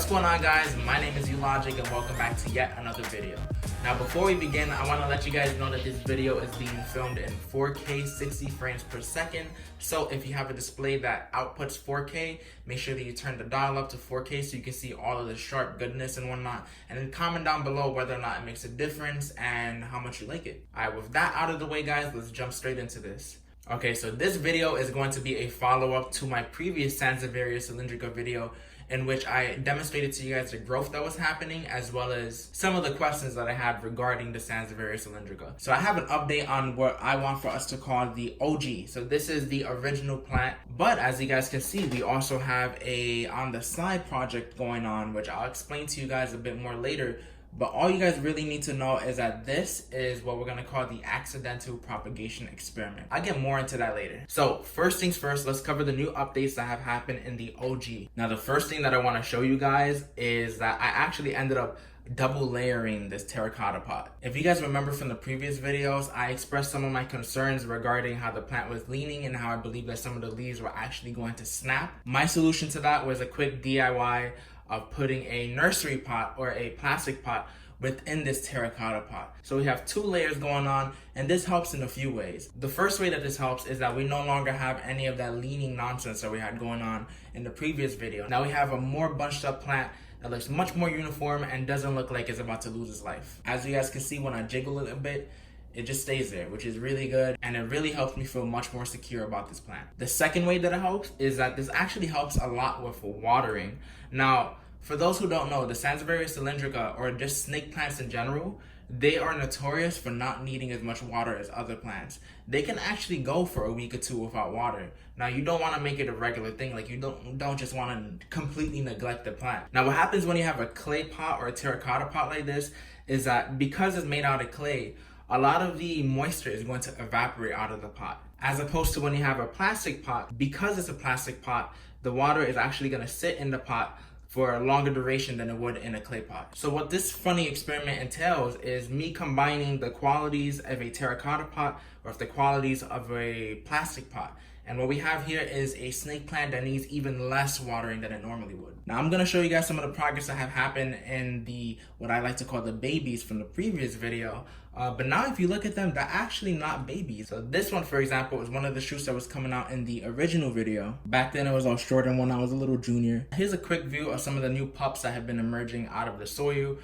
going on, guys? My name is Logic and welcome back to yet another video. Now before we begin, I want to let you guys know that this video is being filmed in 4K 60 frames per second. So if you have a display that outputs 4K, make sure that you turn the dial up to 4K so you can see all of the sharp goodness and whatnot. And then comment down below whether or not it makes a difference and how much you like it. Alright, with that out of the way, guys, let's jump straight into this. Okay, so this video is going to be a follow-up to my previous Sanseviera Cylindrica video, in which I demonstrated to you guys the growth that was happening, as well as some of the questions that I had regarding the Sansevieria Cylindrica. So I have an update on what I want for us to call the OG. So this is the original plant, but as you guys can see, we also have a on the side project going on, which I'll explain to you guys a bit more later. But all you guys really need to know is that this is what we're going to call the accidental propagation experiment. I'll get more into that later. So first things first, let's cover the new updates that have happened in the OG. Now the first thing that I want to show you guys is that I actually ended up double layering this terracotta pot. If you guys remember from the previous videos, I expressed some of my concerns regarding how the plant was leaning and how I believe that some of the leaves were actually going to snap. My solution to that was a quick DIY of putting a nursery pot or a plastic pot within this terracotta pot. So we have two layers going on, and this helps in a few ways. The first way that this helps is that we no longer have any of that leaning nonsense that we had going on in the previous video. Now we have a more bunched up plant that looks much more uniform and doesn't look like it's about to lose its life. As you guys can see, when I jiggle it a bit, it just stays there, which is really good, and it really helps me feel much more secure about this plant. The second way that it helps is that this actually helps a lot with watering. Now, for those who don't know, the Sanseviera Cylindrica, or just snake plants in general, they are notorious for not needing as much water as other plants. They can actually go for a week or two without water. Now, you don't want to make it a regular thing. Like, you don't just want to completely neglect the plant. Now, what happens when you have a clay pot or a terracotta pot like this is that because it's made out of clay, a lot of the moisture is going to evaporate out of the pot. As opposed to when you have a plastic pot, because it's a plastic pot, the water is actually going to sit in the pot for a longer duration than it would in a clay pot. So what this funny experiment entails is me combining the qualities of a terracotta pot with the qualities of a plastic pot. And what we have here is a snake plant that needs even less watering than it normally would. Now I'm gonna show you guys some of the progress that have happened in the, what I like to call the babies from the previous video. But now if you look at them, they're actually not babies. So this one, for example, is one of the shoots that was coming out in the original video. Back then it was all short, and when I was a little junior. Here's a quick view of some of the new pups that have been emerging out of the soil.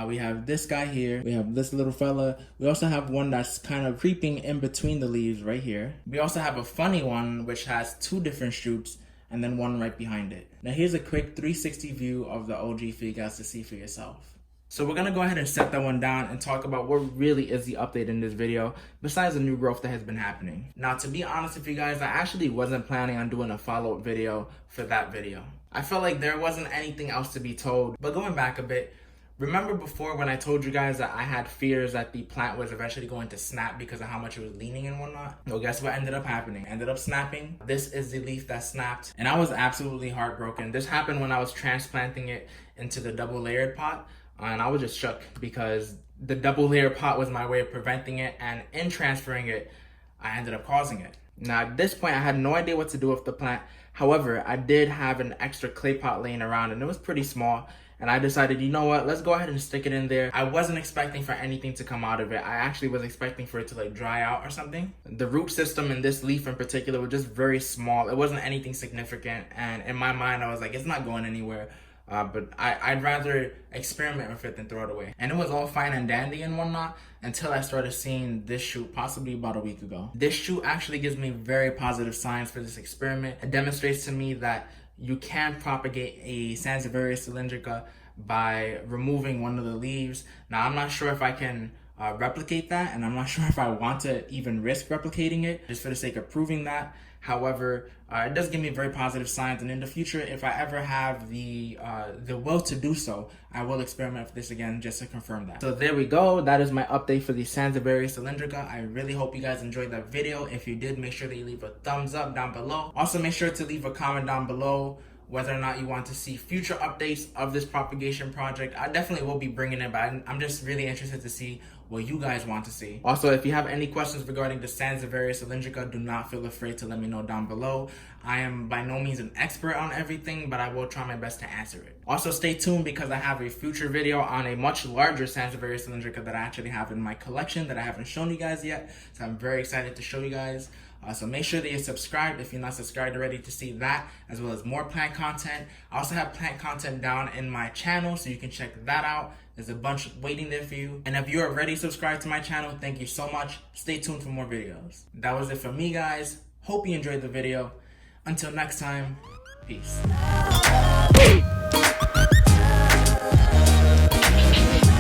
We have this guy here, we have this little fella. We also have one that's kind of creeping in between the leaves right here. We also have a funny one which has two different shoots and then one right behind it. Now here's a quick 360 view of the OG for you guys to see for yourself. So we're gonna go ahead and set that one down and talk about what really is the update in this video, besides the new growth that has been happening. Now, to be honest with you guys, I actually wasn't planning on doing a follow-up video for that video. I felt like there wasn't anything else to be told. But going back a bit, remember before when I told you guys that I had fears that the plant was eventually going to snap because of how much it was leaning and whatnot? Well, guess what ended up happening? Ended up snapping. This is the leaf that snapped, and I was absolutely heartbroken. This happened when I was transplanting it into the double layered pot. And I was just shook because the double layer pot was my way of preventing it, and in transferring it, I ended up causing it. Now at this point, I had no idea what to do with the plant. However, I did have an extra clay pot laying around, and it was pretty small. And I decided, you know what, let's go ahead and stick it in there. I wasn't expecting for anything to come out of it. I actually was expecting for it to like dry out or something. The root system in this leaf in particular was just very small. It wasn't anything significant. And in my mind, I was like, it's not going anywhere. But I'd rather experiment with it than throw it away. And it was all fine and dandy and whatnot until I started seeing this shoot possibly about a week ago. This shoot actually gives me very positive signs for this experiment. It demonstrates to me that you can propagate a Sanseviera Cylindrica by removing one of the leaves. Now I'm not sure if I can replicate that, and I'm not sure if I want to even risk replicating it just for the sake of proving that. However, it does give me very positive signs, and in the future, if I ever have the will to do so, I will experiment with this again just to confirm that. So there we go. That is my update for the Sanseviera Cylindrica. I really hope you guys enjoyed that video. If you did, make sure that you leave a thumbs up down below. Also, make sure to leave a comment down below whether or not you want to see future updates of this propagation project. I definitely will be bringing it, but I'm just really interested to see what you guys want to see. Also, if you have any questions regarding the Sanseviera Cylindrica, do not feel afraid to let me know down below. I am by no means an expert on everything, but I will try my best to answer it. Also, stay tuned because I have a future video on a much larger Sanseviera Cylindrica that I actually have in my collection that I haven't shown you guys yet. So I'm very excited to show you guys. So make sure that you're subscribed if you're not subscribed already to see that, as well as more plant content. I also have plant content down in my channel, so you can check that out. There's a bunch waiting there for you. And if you're already subscribed to my channel, thank you so much. Stay tuned for more videos. That was it for me, guys. Hope you enjoyed the video. Until next time, peace.